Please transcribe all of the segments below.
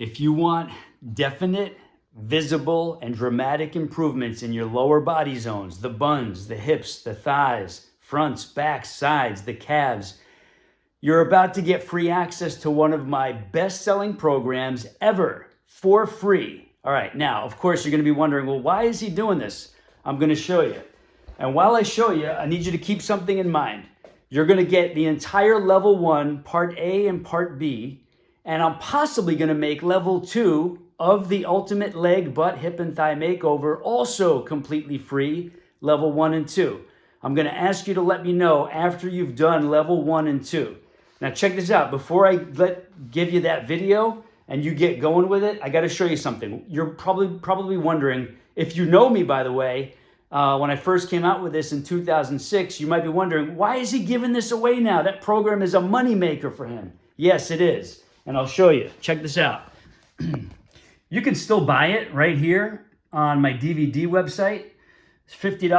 If you want definite, visible, and dramatic improvements in your lower body zones, the buns, the hips, the thighs, fronts, backs, sides, the calves, you're about to get free access to one of my best-selling programs ever for free. All right, now, of course, you're going to be wondering, well, why is he doing this? I'm going to show you. And while I show you, I need you to keep something in mind. You're going to get the entire level 1, part A and part B, and I'm possibly going to make level 2 of the ultimate leg, butt, hip, and thigh makeover also completely free, level 1 and 2. I'm going to ask you to let me know after you've done level 1 and 2. Now check this out. Before I give you that video and you get going with it, I got to show you something. You're probably wondering, if you know me, by the way, when I first came out with this in 2006, you might be wondering, why is he giving this away now? That program is a moneymaker for him. Yes, it is. And I'll show you. Check this out. You can still buy it right here on my DVD website. It's $50,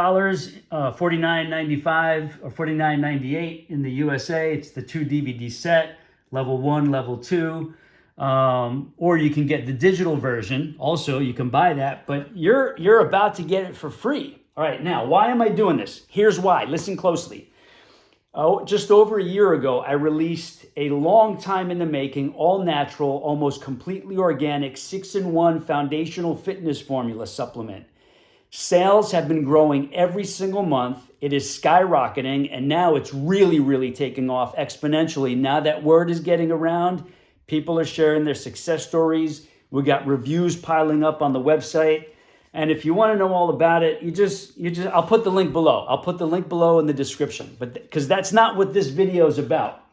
$49.95 or $49.98 in the USA. It's the 2 DVD set, level 1, level 2. Or you can get the digital version. Also, you can buy that, but you're about to get it for free. All right, now, why am I doing this? Here's why. Listen closely. Just over a year ago, I released a long time in the making, all natural, almost completely organic, 6-in-1 foundational fitness formula supplement. Sales have been growing every single month. It is skyrocketing, and now it's really taking off exponentially. Now that word is getting around, people are sharing their success stories. We got reviews piling up on the website. And if you want to know all about it, I'll put the link below. I'll put the link below in the description, but because that's not what this video is about.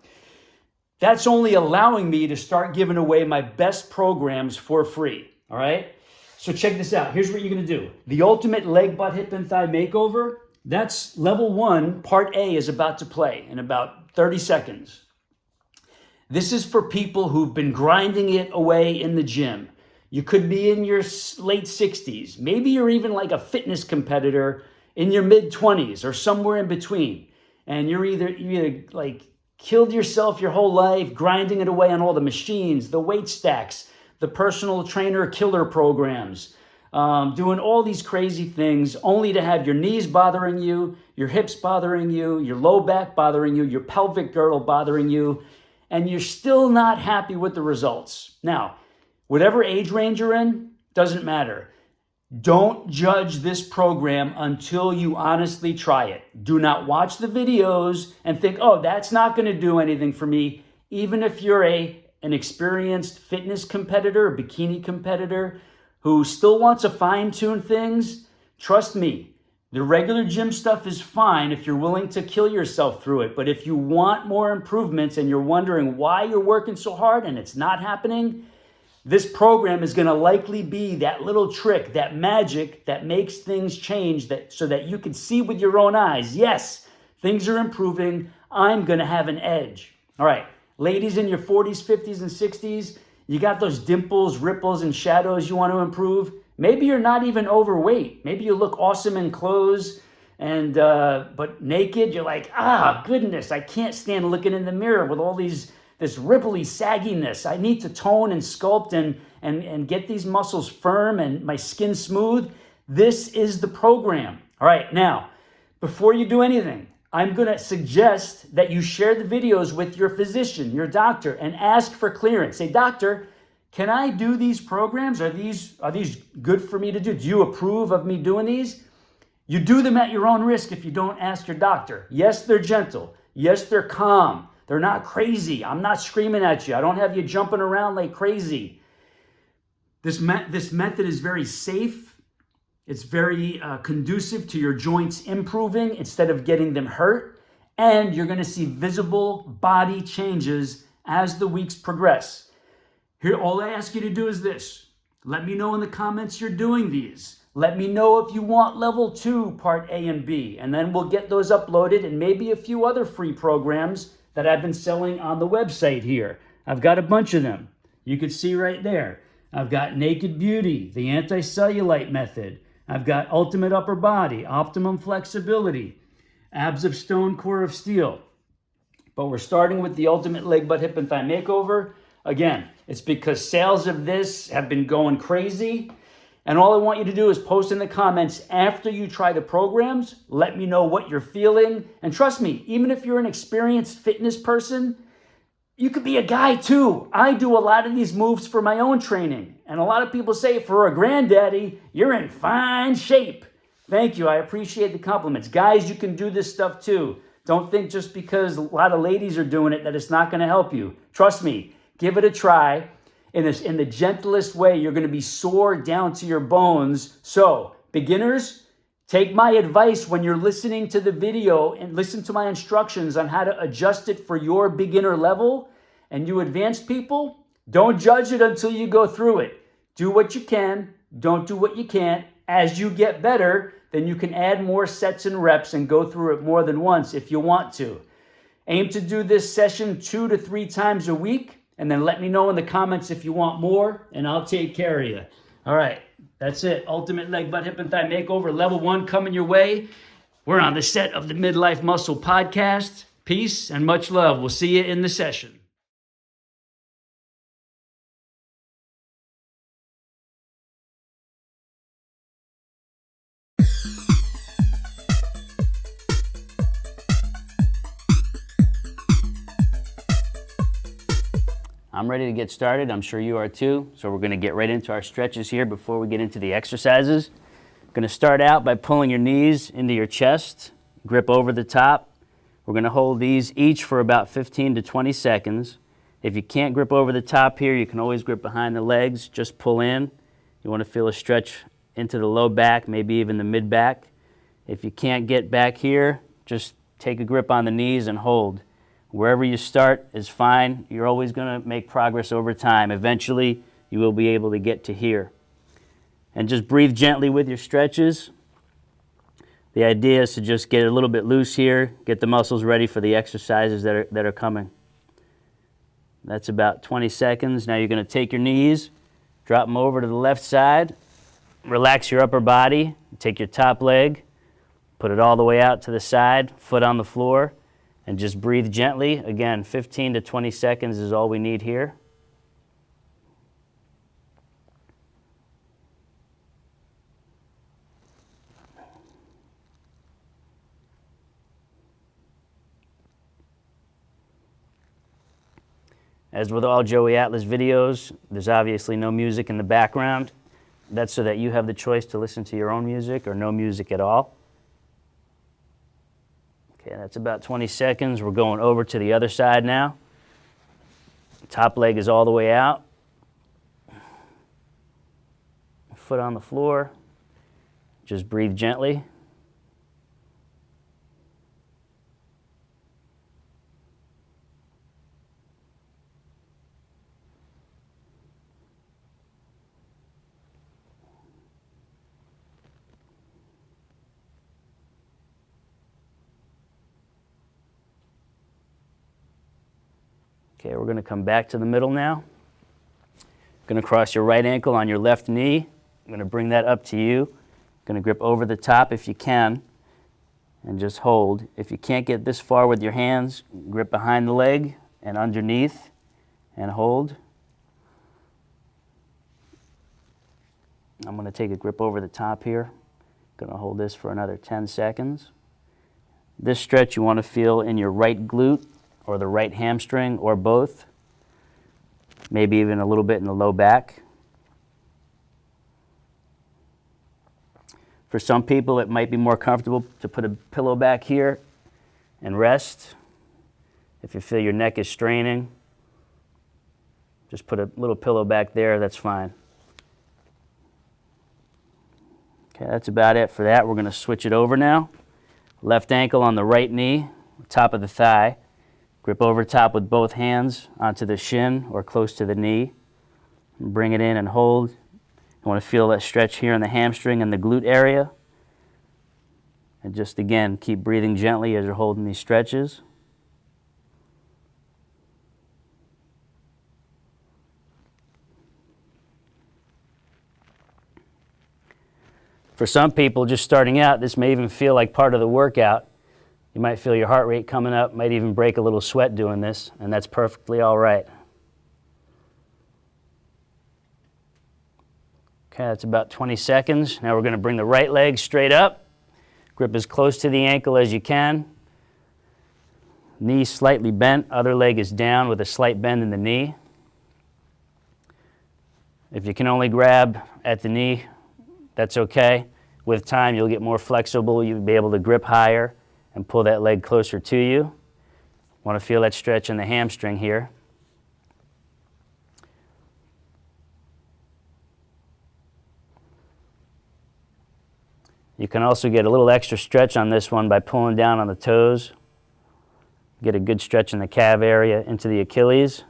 That's only allowing me to start giving away my best programs for free. All right. So check this out. Here's what you're going to do. The ultimate leg, butt, hip, and thigh makeover. That's level 1. Part A is about to play in about 30 seconds. This is for people who've been grinding it away in the gym. You could be in your late 60s. Maybe you're even like a fitness competitor in your mid-20s or somewhere in between. And you either like killed yourself your whole life, grinding it away on all the machines, the weight stacks, the personal trainer killer programs, doing all these crazy things only to have your knees bothering you, your hips bothering you, your low back bothering you, your pelvic girdle bothering you, and you're still not happy with the results. Now, whatever age range you're in, doesn't matter. Don't judge this program until you honestly try it. Do not watch the videos and think, oh, that's not going to do anything for me. Even if you're an experienced fitness competitor, bikini competitor, who still wants to fine-tune things, trust me, the regular gym stuff is fine if you're willing to kill yourself through it. But if you want more improvements and you're wondering why you're working so hard and it's not happening, this program is going to likely be that little trick, that magic that makes things change so that you can see with your own eyes, yes, things are improving. I'm going to have an edge. All right, ladies in your 40s, 50s, and 60s, you got those dimples, ripples, and shadows you want to improve. Maybe you're not even overweight. Maybe you look awesome in clothes, and but naked, you're like, goodness, I can't stand looking in the mirror with all this ripply sagginess. I need to tone and sculpt and get these muscles firm and my skin smooth. This is the program. All right, now, before you do anything, I'm going to suggest that you share the videos with your physician, your doctor, and ask for clearance. Say, doctor, can I do these programs? Are these good for me to do? Do you approve of me doing these? You do them at your own risk if you don't ask your doctor. Yes, they're gentle. Yes, they're calm. They're not crazy. I'm not screaming at you. I don't have you jumping around like crazy. This method is very safe. It's very conducive to your joints improving instead of getting them hurt. And you're going to see visible body changes as the weeks progress. Here, all I ask you to do is this. Let me know in the comments you're doing these. Let me know if you want level 2, part A and B. And then we'll get those uploaded and maybe a few other free programs that I've been selling on the website here. I've got a bunch of them. You can see right there. I've got Naked Beauty, the anti-cellulite method. I've got Ultimate Upper Body, Optimum Flexibility, Abs of Stone, Core of Steel. But we're starting with the Ultimate Leg, Butt, Hip, and Thigh Makeover. Again, It's because sales of this have been going crazy. And all I want you to do is post in the comments after you try the programs. Let me know what you're feeling. And trust me, even if you're an experienced fitness person, you could be a guy too. I do a lot of these moves for my own training. And a lot of people say, for a granddaddy, you're in fine shape. Thank you. I appreciate the compliments. Guys, you can do this stuff too. Don't think just because a lot of ladies are doing it that it's not going to help you. Trust me, give it a try. In the gentlest way, you're going to be sore down to your bones. So, beginners, take my advice when you're listening to the video and listen to my instructions on how to adjust it for your beginner level. And you advanced people, don't judge it until you go through it. Do what you can, don't do what you can't. As you get better, then you can add more sets and reps and go through it more than once if you want to. Aim to do this session 2 to 3 times a week. And then let me know in the comments if you want more, and I'll take care of you. All right, that's it. Ultimate Leg, Butt, Hip, and Thigh Makeover Level 1 coming your way. We're on the set of the Midlife Muscle Podcast. Peace and much love. We'll see you in the session. I'm ready to get started. I'm sure you are too. So we're going to get right into our stretches here before we get into the exercises. I'm going to start out by pulling your knees into your chest, grip over the top. We're going to hold these each for about 15 to 20 seconds. If you can't grip over the top here, you can always grip behind the legs. Just pull in. You want to feel a stretch into the low back, maybe even the mid back. If you can't get back here, just take a grip on the knees and hold. Wherever you start is fine. You're always going to make progress over time. Eventually, you will be able to get to here. And just breathe gently with your stretches. The idea is to just get a little bit loose here, get the muscles ready for the exercises that are coming. That's about 20 seconds. Now you're going to take your knees, drop them over to the left side, relax your upper body, take your top leg, put it all the way out to the side, foot on the floor. And just breathe gently. Again, 15 to 20 seconds is all we need here. As with all Joey Atlas videos, there's obviously no music in the background. That's so that you have the choice to listen to your own music or no music at all. Okay, that's about 20 seconds. We're going over to the other side now. Top leg is all the way out. Foot on the floor. Just breathe gently. Okay, we're going to come back to the middle now. Going to cross your right ankle on your left knee. I'm going to bring that up to you. Going to grip over the top if you can and just hold. If you can't get this far with your hands, grip behind the leg and underneath and hold. I'm going to take a grip over the top here. Going to hold this for another 10 seconds. This stretch you want to feel in your right glute or the right hamstring, or both. Maybe even a little bit in the low back. For some people, it might be more comfortable to put a pillow back here and rest. If you feel your neck is straining, just put a little pillow back there, that's fine. Okay, that's about it for that. We're going to switch it over now. Left ankle on the right knee, top of the thigh. Grip over top with both hands onto the shin or close to the knee. Bring it in and hold. You want to feel that stretch here in the hamstring and the glute area. And just again, keep breathing gently as you're holding these stretches. For some people just starting out, this may even feel like part of the workout. You might feel your heart rate coming up, might even break a little sweat doing this, and that's perfectly all right. Okay, that's about 20 seconds. Now we're going to bring the right leg straight up. Grip as close to the ankle as you can. Knee slightly bent, other leg is down with a slight bend in the knee. If you can only grab at the knee, that's okay. With time, you'll get more flexible. You'll be able to grip higher and pull that leg closer to you. Want to feel that stretch in the hamstring here. You can also get a little extra stretch on this one by pulling down on the toes. Get a good stretch in the calf area into the Achilles.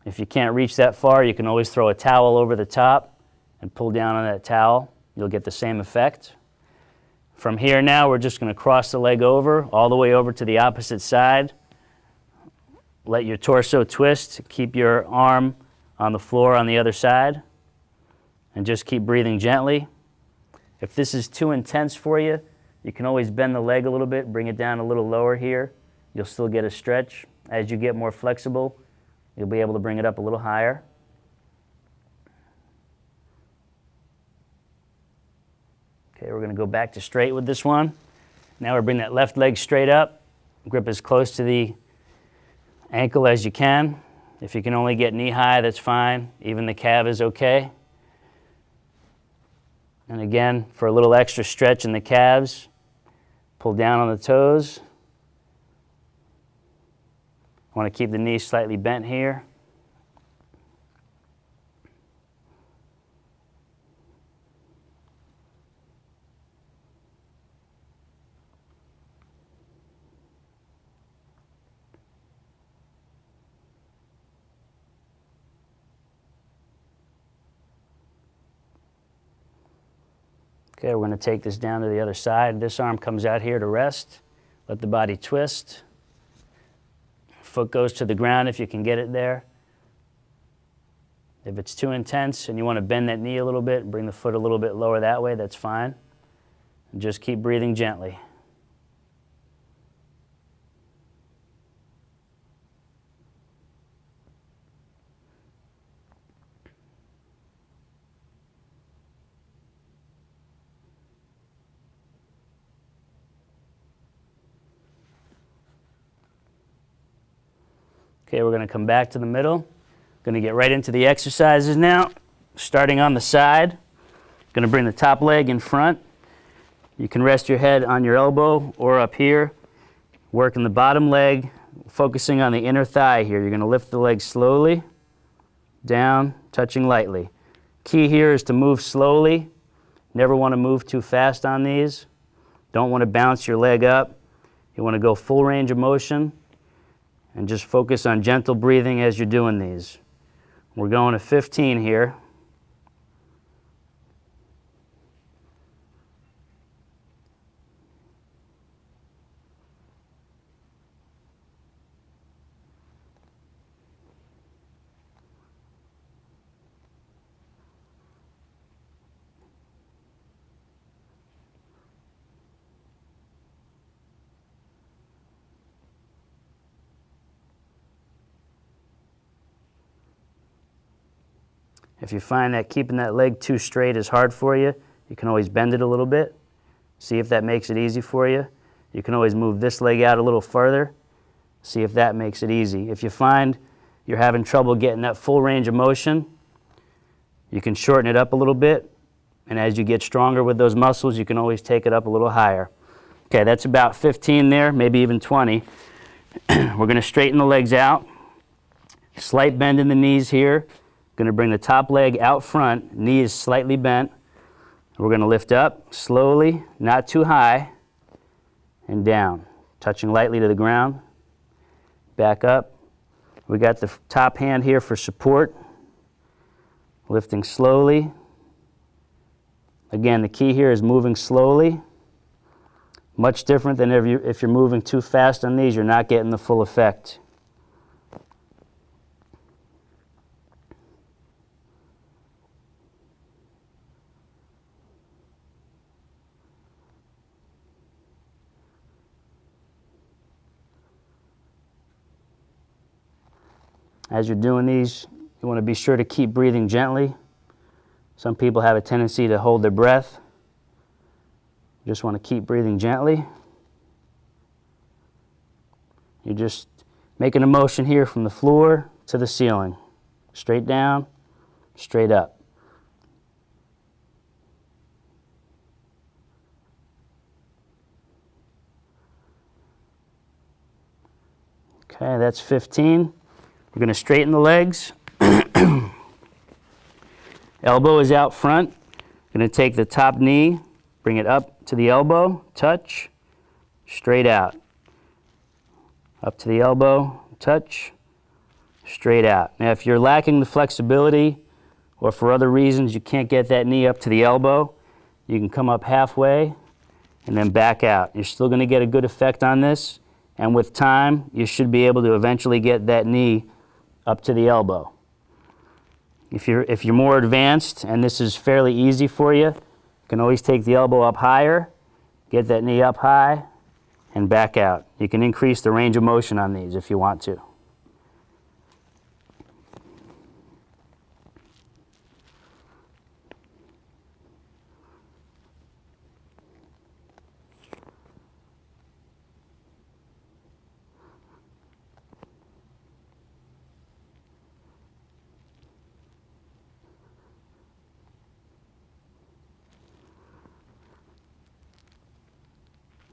If you can't reach that far, you can always throw a towel over the top and pull down on that towel. You'll get the same effect. From here now, we're just going to cross the leg over, all the way over to the opposite side. Let your torso twist. Keep your arm on the floor on the other side. And just keep breathing gently. If this is too intense for you, you can always bend the leg a little bit, bring it down a little lower here. You'll still get a stretch. As you get more flexible, you'll be able to bring it up a little higher. Okay, we're going to go back to straight with this one. Now we're bringing that left leg straight up. Grip as close to the ankle as you can. If you can only get knee high, that's fine. Even the calf is okay. And again, for a little extra stretch in the calves, pull down on the toes. Want to keep the knees slightly bent here. Okay, we're going to take this down to the other side. This arm comes out here to rest. Let the body twist. Foot goes to the ground if you can get it there. If it's too intense and you want to bend that knee a little bit, bring the foot a little bit lower that way, that's fine. And just keep breathing gently. Okay, we're going to come back to the middle. Going to get right into the exercises now. Starting on the side. Going to bring the top leg in front. You can rest your head on your elbow or up here. Working the bottom leg, focusing on the inner thigh here. You're going to lift the leg slowly, down, touching lightly. Key here is to move slowly. Never want to move too fast on these. Don't want to bounce your leg up. You want to go full range of motion. And just focus on gentle breathing as you're doing these. We're going to 15 here. If you find that keeping that leg too straight is hard for you, you can always bend it a little bit. See if that makes it easy for you. You can always move this leg out a little further. See if that makes it easy. If you find you're having trouble getting that full range of motion, you can shorten it up a little bit. And as you get stronger with those muscles, you can always take it up a little higher. Okay, that's about 15 there, maybe even 20. We're going to straighten the legs out. Slight bend in the knees here. Going to bring the top leg out front, knee is slightly bent. We're going to lift up slowly, not too high, and down, touching lightly to the ground. Back up. We got the top hand here for support. Lifting slowly. Again, the key here is moving slowly. Much different than if you're moving too fast on these, you're not getting the full effect. As you're doing these, You want to be sure to keep breathing gently. Some people have a tendency to hold their breath. You just want to keep breathing gently. You're just making a motion here from the floor to the ceiling. Straight down, straight up. Okay, that's 15. We're going to straighten the legs. Elbow is out front. Going to take the top knee, bring it up to the elbow, touch, straight out. Up to the elbow, touch, straight out. Now if you're lacking the flexibility or for other reasons you can't get that knee up to the elbow, you can come up halfway and then back out. You're still going to get a good effect on this, and with time you should be able to eventually get that knee up to the elbow. If you're more advanced and this is fairly easy for you, you can always take the elbow up higher, get that knee up high, and back out. You can increase the range of motion on these if you want to.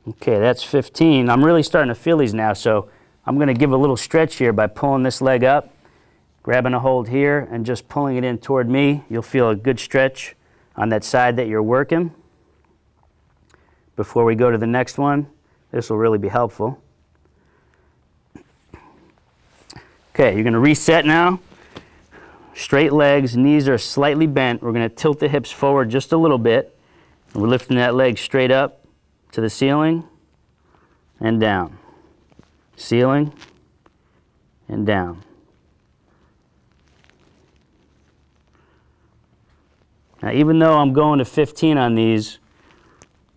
Okay, that's 15. I'm really starting to feel these now, so I'm going to give a little stretch here by pulling this leg up, grabbing a hold here, and just pulling it in toward me. You'll feel a good stretch on that side that you're working. Before we go to the next one, this will really be helpful. Okay, you're going to reset now. Straight legs, knees are slightly bent. We're going to tilt the hips forward just a little bit. We're lifting that leg straight up to the ceiling and down. Ceiling and down. Now even though I'm going to 15 on these,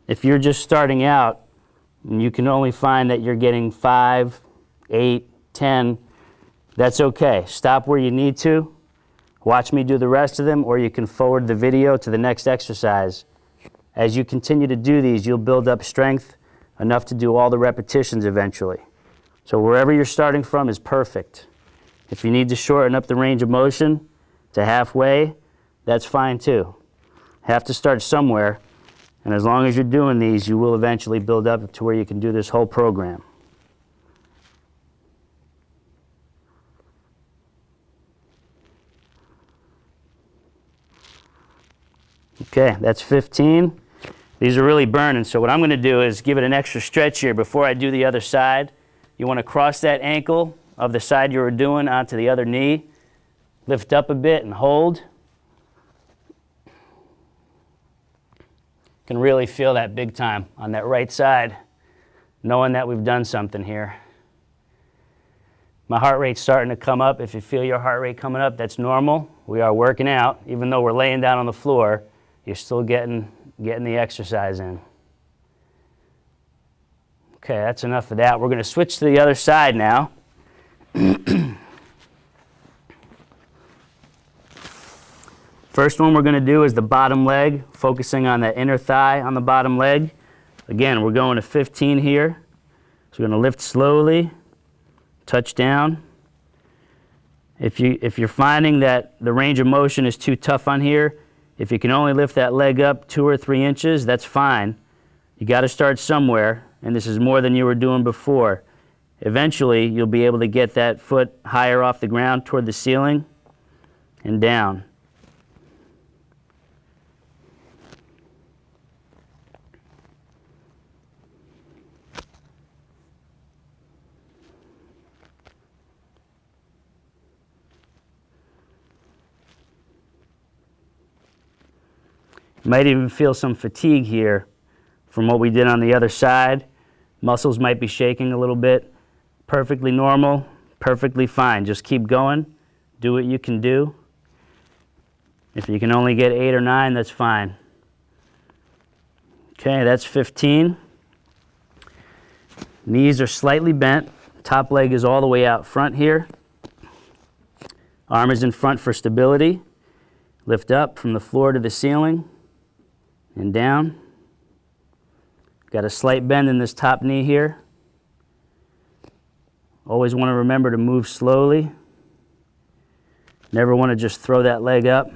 if you're just starting out and you can only find that you're getting 5, 8, 10, that's okay. Stop where you need to. Watch me do the rest of them, or you can forward the video to the next exercise. As you continue to do these, you'll build up strength enough to do all the repetitions eventually. So wherever you're starting from is perfect. If you need to shorten up the range of motion to halfway, that's fine too. Have to start somewhere, and as long as you're doing these, you will eventually build up to where you can do this whole program. Okay, that's 15. These are really burning, so what I'm going to do is give it an extra stretch here before I do the other side. You want to cross that ankle of the side you were doing onto the other knee. Lift up a bit and hold. You can really feel that big time on that right side, knowing that we've done something here. My heart rate's starting to come up. If you feel your heart rate coming up, that's normal. We are working out. Even though we're laying down on the floor, you're still getting the exercise in. Okay, that's enough of that. We're going to switch to the other side now. First one we're going to do is the bottom leg, focusing on that inner thigh on the bottom leg. Again, we're going to 15 here. So we're going to lift slowly, touch down. If you're finding that the range of motion is too tough on here, if you can only lift that leg up 2 or 3 inches, that's fine. You got to start somewhere, and this is more than you were doing before. Eventually, you'll be able to get that foot higher off the ground toward the ceiling and down. You might even feel some fatigue here from what we did on the other side. Muscles might be shaking a little bit. Perfectly normal, perfectly fine. Just keep going. Do what you can do. If you can only get 8 or 9, that's fine. Okay, that's 15. Knees are slightly bent. Top leg is all the way out front here. Arm is in front for stability. Lift up from the floor to the ceiling and down. Got a slight bend in this top knee here. Always want to remember to move slowly. Never want to just throw that leg up.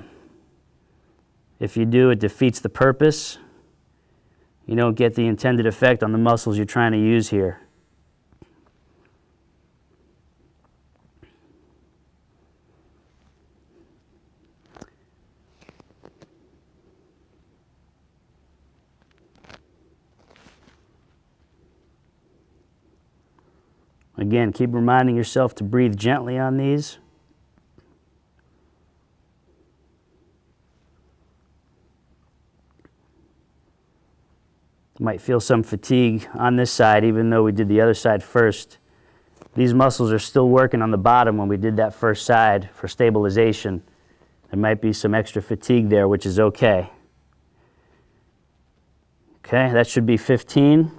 If you do, it defeats the purpose. You don't get the intended effect on the muscles you're trying to use here. Again, keep reminding yourself to breathe gently on these. You might feel some fatigue on this side, even though we did the other side first. These muscles are still working on the bottom when we did that first side for stabilization. There might be some extra fatigue there, which is okay. Okay, that should be 15.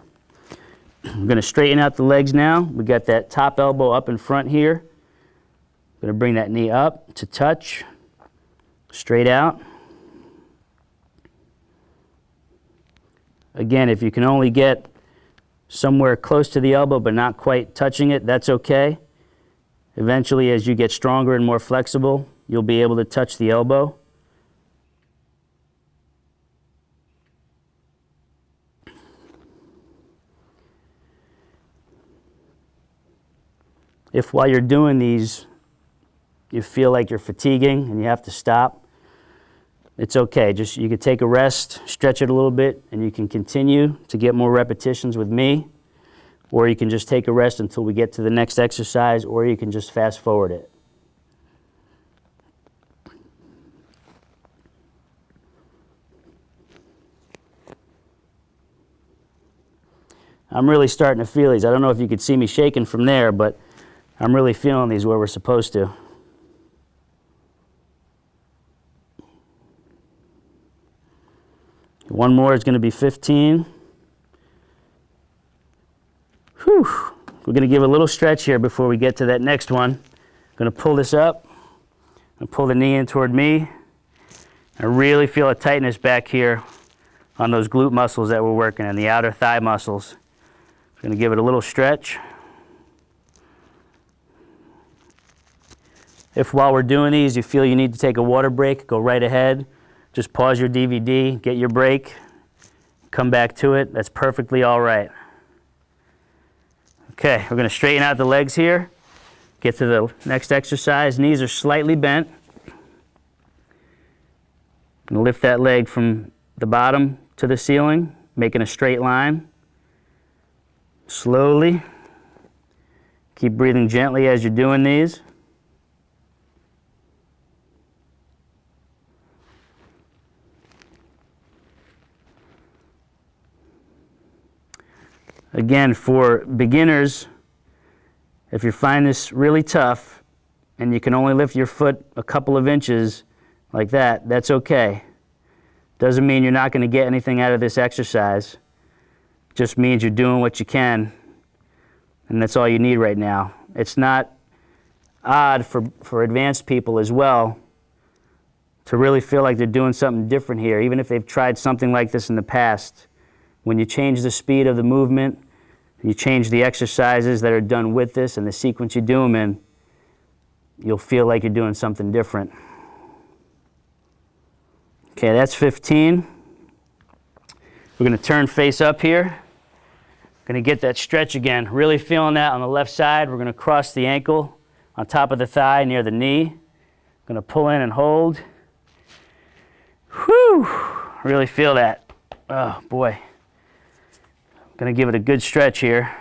I'm going to straighten out the legs now. We got that top elbow up in front here. I'm going to bring that knee up to touch, straight out. Again, if you can only get somewhere close to the elbow but not quite touching it, that's okay. Eventually, as you get stronger and more flexible, you'll be able to touch the elbow. If while you're doing these, you feel like you're fatiguing and you have to stop, it's okay. Just you can take a rest, stretch it a little bit, and you can continue to get more repetitions with me, or you can just take a rest until we get to the next exercise, or you can just fast forward it. I'm really starting to feel these. I don't know if you could see me shaking from there, but I'm really feeling these where we're supposed to. One more is going to be 15. Whew. We're going to give a little stretch here before we get to that next one. I'm going to pull this up and pull the knee in toward me. I really feel a tightness back here on those glute muscles that we're working on, the outer thigh muscles. I'm going to give it a little stretch. If while we're doing these you feel you need to take a water break, go right ahead. Just pause your DVD, get your break, come back to it. That's perfectly all right. Okay, we're going to straighten out the legs here. Get to the next exercise. Knees are slightly bent. I'm going to lift that leg from the bottom to the ceiling, making a straight line. Slowly. Keep breathing gently as you're doing these. Again, for beginners, if you find this really tough and you can only lift your foot a couple of inches like that, that's okay. Doesn't mean you're not going to get anything out of this exercise. Just means you're doing what you can, and that's all you need right now. It's not odd for advanced people as well to really feel like they're doing something different here, even if they've tried something like this in the past. When you change the speed of the movement, you change the exercises that are done with this and the sequence you do them in, you'll feel like you're doing something different. Okay, that's 15. We're going to turn face up here. Going to get that stretch again. Really feeling that on the left side. We're going to cross the ankle on top of the thigh near the knee. Going to pull in and hold. Whew! Really feel that. Oh boy. Going to give it a good stretch here.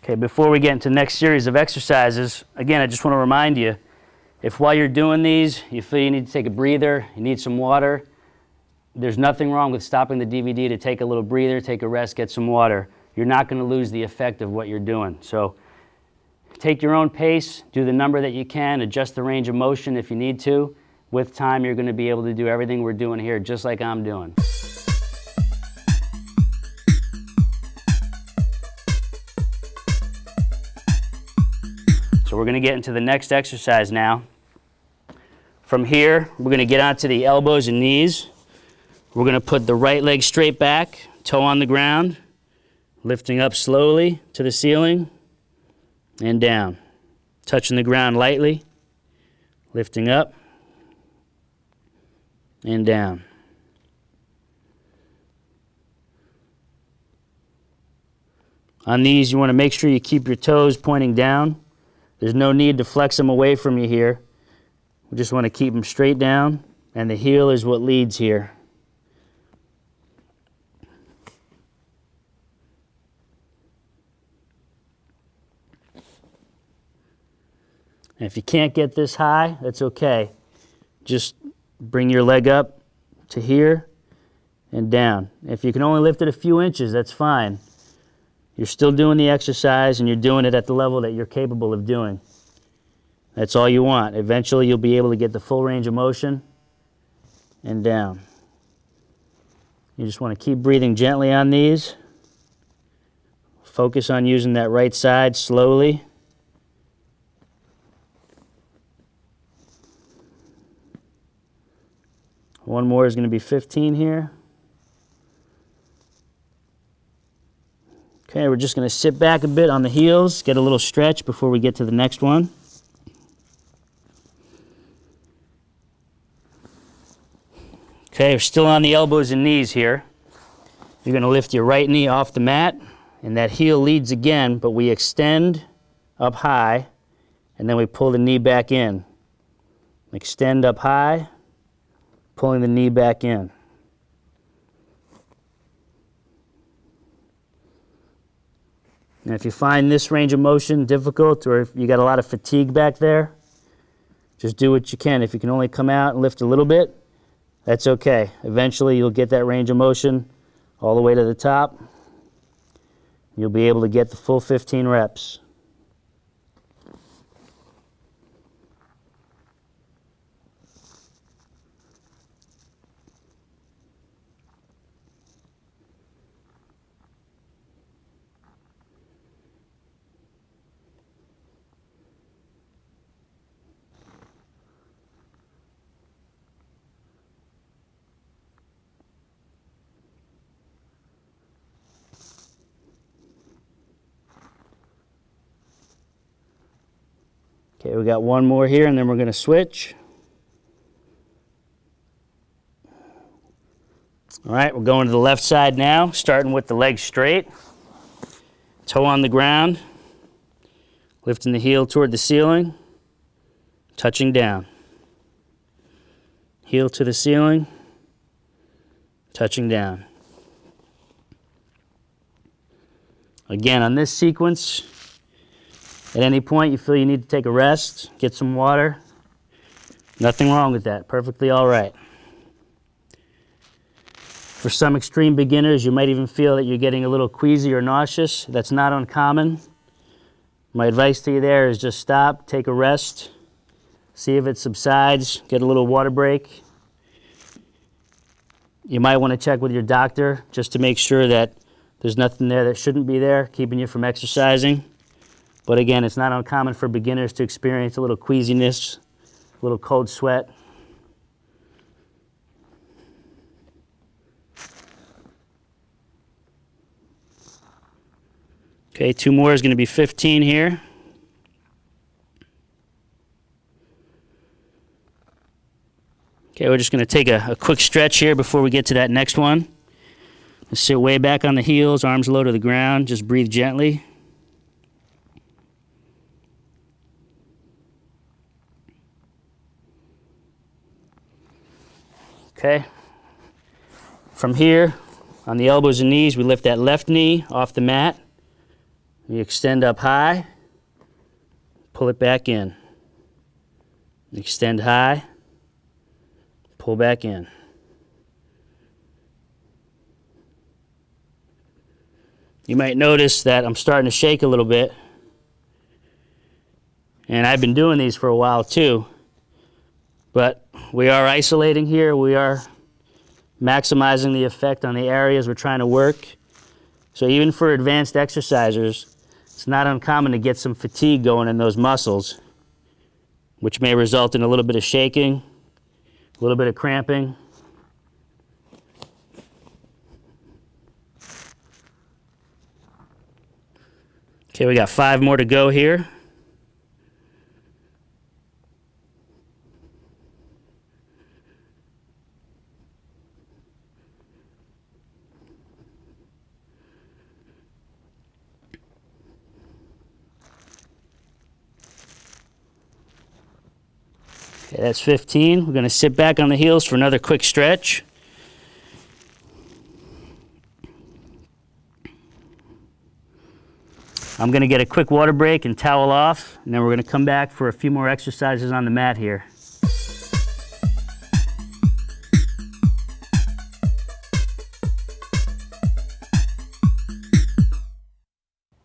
Okay, before we get into the next series of exercises, again, I just want to remind you, if while you're doing these, you feel you need to take a breather, you need some water, there's nothing wrong with stopping the DVD to take a little breather, take a rest, get some water. You're not going to lose the effect of what you're doing. So take your own pace, do the number that you can, adjust the range of motion if you need to. With time, you're going to be able to do everything we're doing here, just like I'm doing. we're going to get into the next exercise now. From here, we're going to get onto the elbows and knees. We're going to put the right leg straight back, toe on the ground, lifting up slowly to the ceiling and down. Touching the ground lightly, lifting up and down. On these, you want to make sure you keep your toes pointing down. There's no need to flex them away from you here. We just want to keep them straight down, and the heel is what leads here. And if you can't get this high, that's okay. Just bring your leg up to here and down. If you can only lift it a few inches, that's fine. You're still doing the exercise and you're doing it at the level that you're capable of doing. That's all you want. Eventually you'll be able to get the full range of motion and down. You just want to keep breathing gently on these. Focus on using that right side slowly. One more is going to be 15 here. Okay, we're just going to sit back a bit on the heels, get a little stretch before we get to the next one. Okay, we're still on the elbows and knees here. You're going to lift your right knee off the mat, and that heel leads again, but we extend up high, and then we pull the knee back in. Extend up high, pulling the knee back in. And if you find this range of motion difficult, or if you got a lot of fatigue back there, just do what you can. If you can only come out and lift a little bit, that's okay. Eventually you'll get that range of motion all the way to the top. You'll be able to get the full 15 reps. Okay, we got one more here and then we're going to switch. All right, we're going to the left side now, starting with the legs straight. Toe on the ground, lifting the heel toward the ceiling, touching down. Heel to the ceiling, touching down. Again, on this sequence, at any point you feel you need to take a rest, get some water, nothing wrong with that. Perfectly all right. For some extreme beginners, you might even feel that you're getting a little queasy or nauseous. That's not uncommon. My advice to you there is just stop, take a rest, see if it subsides, get a little water break. You might want to check with your doctor just to make sure that there's nothing there that shouldn't be there, keeping you from exercising. But again, it's not uncommon for beginners to experience a little queasiness, a little cold sweat. Okay, two more is going to be 15 here. Okay, we're just going to take a quick stretch here before we get to that next one. Let's sit way back on the heels, arms low to the ground, just breathe gently. Okay, from here, on the elbows and knees, we lift that left knee off the mat. We extend up high, pull it back in. Extend high, pull back in. You might notice that I'm starting to shake a little bit. And I've been doing these for a while too. But we are isolating here. We are maximizing the effect on the areas we're trying to work. So even for advanced exercisers, It's not uncommon to get some fatigue going in those muscles, which may result in a little bit of shaking, a little bit of cramping. Okay, we got 5 more to go here. Okay, that's 15. We're going to sit back on the heels for another quick stretch. I'm going to get a quick water break and towel off, and then we're going to come back for a few more exercises on the mat here.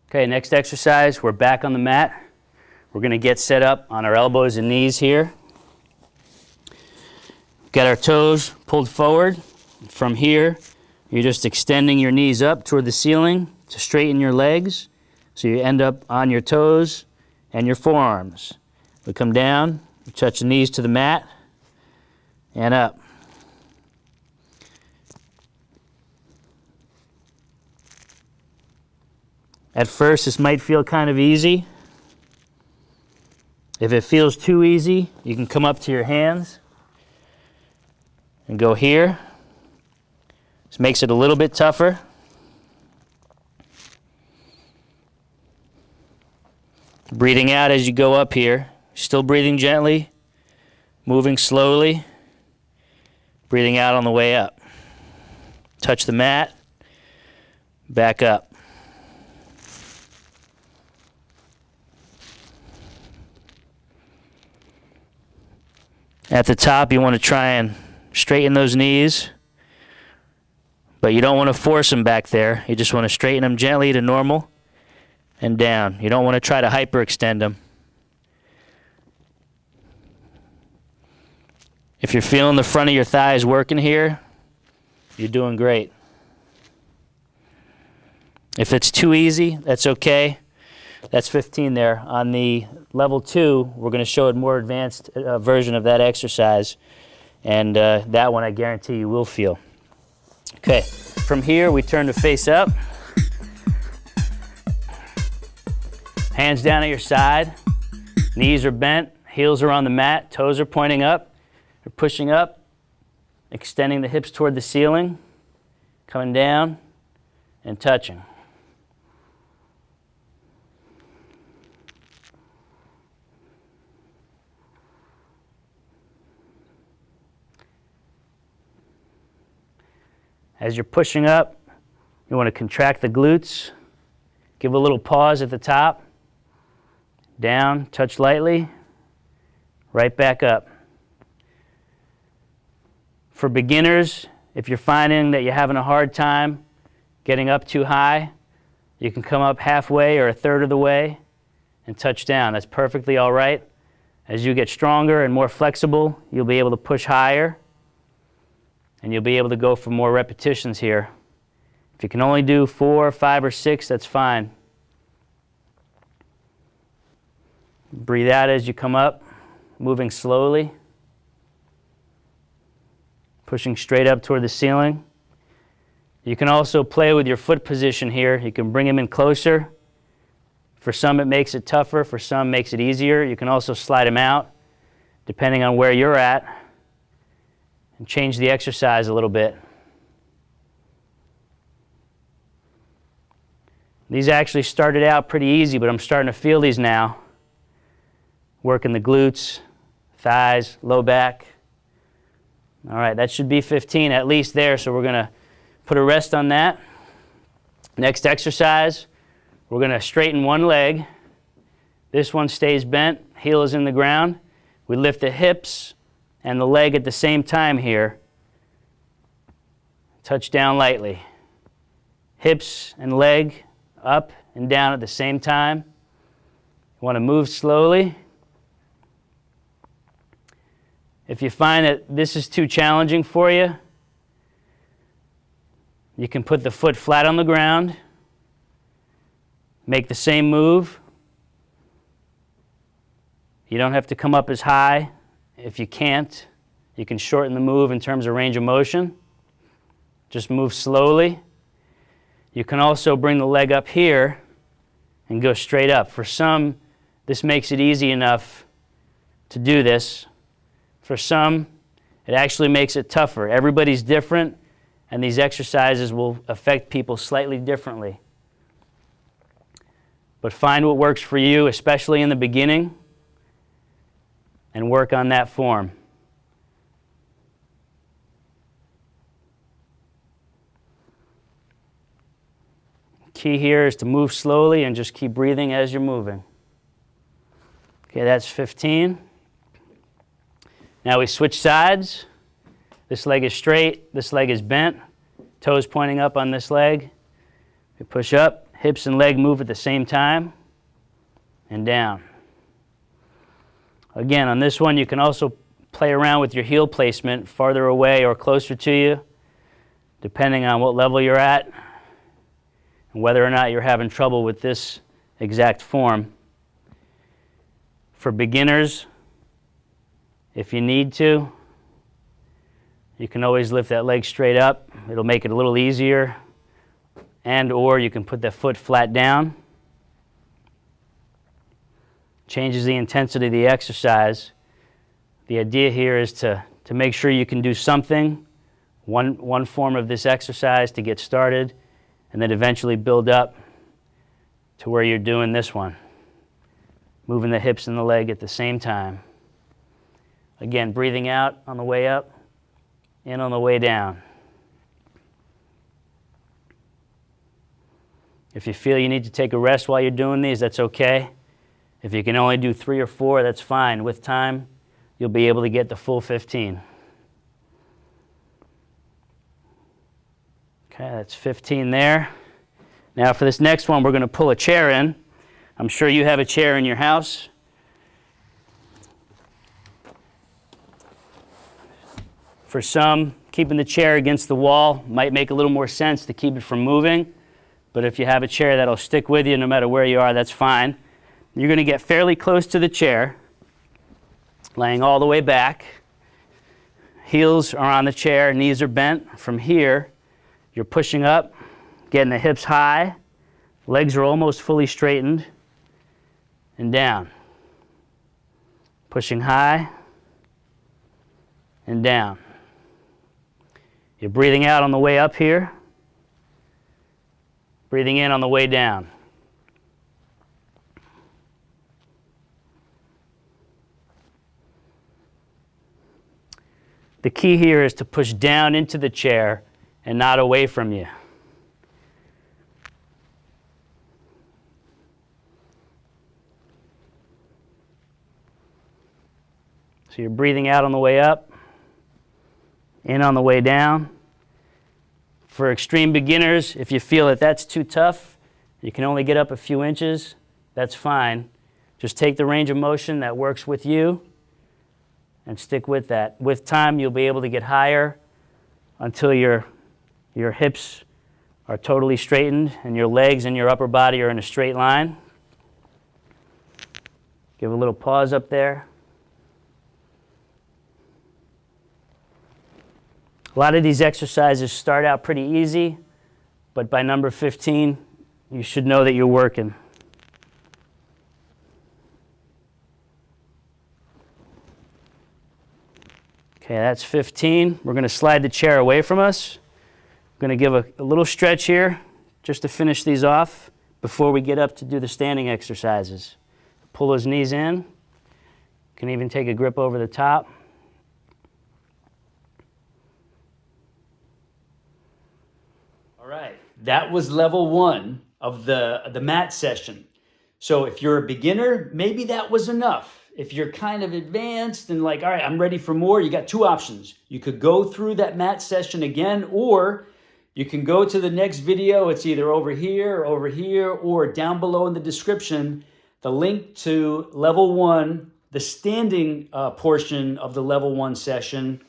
Okay, next exercise, we're back on the mat. We're going to get set up on our elbows and knees here. Get our toes pulled forward. From here, you're just extending your knees up toward the ceiling to straighten your legs. So you end up on your toes and your forearms. We come down, we touch the knees to the mat, and up. At first, this might feel kind of easy. If it feels too easy, you can come up to your hands and go here. This makes it a little bit tougher. Breathing out as you go up here. Still breathing gently, moving slowly, breathing out on the way up. Touch the mat, back up. At the top, you want to try and straighten those knees, but you don't want to force them back there. You just want to straighten them gently to normal and down. You don't want to try to hyperextend them. If you're feeling the front of your thighs working here, you're doing great. If it's too easy, that's okay. That's 15 there. On the level 2, we're going to show a more advanced version of that exercise. And that one I guarantee you will feel. Okay, from here we turn to face up. Hands down at your side. Knees are bent, heels are on the mat, toes are pointing up. You're pushing up, extending the hips toward the ceiling, coming down and touching. As you're pushing up, you want to contract the glutes. Give a little pause at the top. Down, touch lightly, right back up. For beginners, if you're finding that you're having a hard time getting up too high, you can come up halfway or a third of the way and touch down. That's perfectly all right. As you get stronger and more flexible, you'll be able to push higher, and you'll be able to go for more repetitions here. If you can only do 4, 5, or 6, that's fine. Breathe out as you come up, moving slowly, pushing straight up toward the ceiling. You can also play with your foot position here. You can bring them in closer. For some it makes it tougher, for some it makes it easier. You can also slide them out depending on where you're at and change the exercise a little bit. These actually started out pretty easy, but I'm starting to feel these now. Working the glutes, thighs, low back. All right, that should be 15 at least there, so we're going to put a rest on that. Next exercise, we're going to straighten one leg. This one stays bent, heel is in the ground. We lift the hips and the leg at the same time here. Touch down lightly. Hips and leg up and down at the same time. You want to move slowly. If you find that this is too challenging for you, you can put the foot flat on the ground Make the same move. You don't have to come up as high. If you can't, you can shorten the move in terms of range of motion. Just move slowly. You can also bring the leg up here and go straight up. For some, this makes it easy enough to do this. For some, it actually makes it tougher. Everybody's different, and these exercises will affect people slightly differently. But find what works for you, especially in the beginning, and work on that form. Key here is to move slowly and just keep breathing as you're moving. Okay, that's 15. Now we switch sides. This leg is straight, this leg is bent, toes pointing up on this leg. We push up, hips and leg move at the same time, and down. Again, on this one, you can also play around with your heel placement farther away or closer to you, depending on what level you're at and whether or not you're having trouble with this exact form. For beginners, if you need to, you can always lift that leg straight up. It'll make it a little easier. And or you can put that foot flat down. Changes the intensity of the exercise. The idea here is to make sure you can do something, one form of this exercise to get started, and then eventually build up to where you're doing this one. Moving the hips and the leg at the same time. Again, breathing out on the way up, in on the way down. If you feel you need to take a rest while you're doing these, that's okay. If you can only do 3 or 4, that's fine. With time, you'll be able to get the full 15. Okay, that's 15 there. Now for this next one, we're going to pull a chair in. I'm sure you have a chair in your house. For some, keeping the chair against the wall might make a little more sense to keep it from moving. But if you have a chair that'll stick with you no matter where you are, that's fine. You're going to get fairly close to the chair, laying all the way back. Heels are on the chair, knees are bent. From here, you're pushing up, getting the hips high, legs are almost fully straightened, and down. Pushing high and down. You're breathing out on the way up here, breathing in on the way down. The key here is to push down into the chair and not away from you. So you're breathing out on the way up, in on the way down. For extreme beginners, if you feel that that's too tough, you can only get up a few inches, that's fine. Just take the range of motion that works with you and stick with that. With time, you'll be able to get higher until your hips are totally straightened and your legs and your upper body are in a straight line. Give a little pause up there. A lot of these exercises start out pretty easy, but by number 15, you should know that you're working. Okay, that's 15. We're going to slide the chair away from us. We're going to give a little stretch here just to finish these off before we get up to do the standing exercises. Pull those knees in. You can even take a grip over the top. All right, that was level 1 of the mat session. So if you're a beginner, maybe that was enough. If you're kind of advanced and like, all right, I'm ready for more, you got 2 options. You could go through that mat session again, or you can go to the next video. It's either over here, or down below in the description, the link to level 1, the standing portion of the level 1 session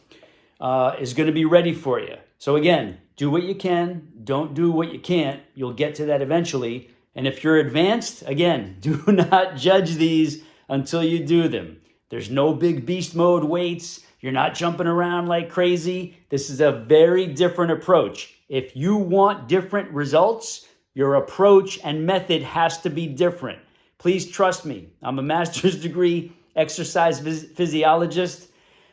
is going to be ready for you. So again, do what you can, don't do what you can't. You'll get to that eventually, And if you're advanced, again, do not judge these until you do them. There's no big beast mode weights. You're not jumping around like crazy. This is a very different approach. If you want different results, your approach and method has to be different. Please trust me. I'm a master's degree exercise physiologist.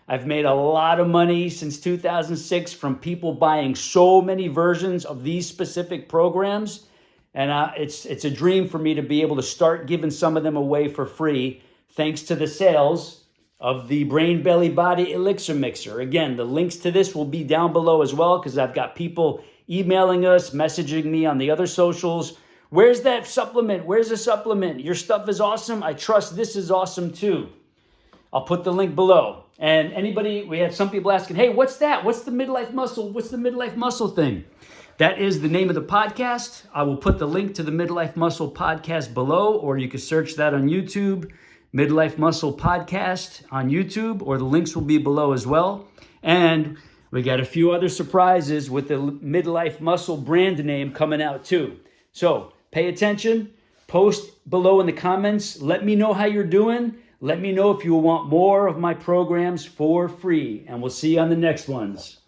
I've made a lot of money since 2006 from people buying so many versions of these specific programs. And it's a dream for me to be able to start giving some of them away for free, thanks to the sales of the Brain Belly Body Elixir Mixer. Again, the links to this will be down below as well, because I've got people emailing us, messaging me on the other socials. Where's that supplement? Where's the supplement? Your stuff is awesome. I trust this is awesome too. I'll put the link below. And anybody, we had some people asking, hey, what's that? What's the midlife muscle? What's the midlife muscle thing? That is the name of the podcast. I will put the link to the Midlife Muscle Podcast below, or you can search that on YouTube, Midlife Muscle Podcast on YouTube, or the links will be below as well. And we got a few other surprises with the Midlife Muscle brand name coming out too. So pay attention, post below in the comments. Let me know how you're doing. Let me know if you want more of my programs for free, and we'll see you on the next ones.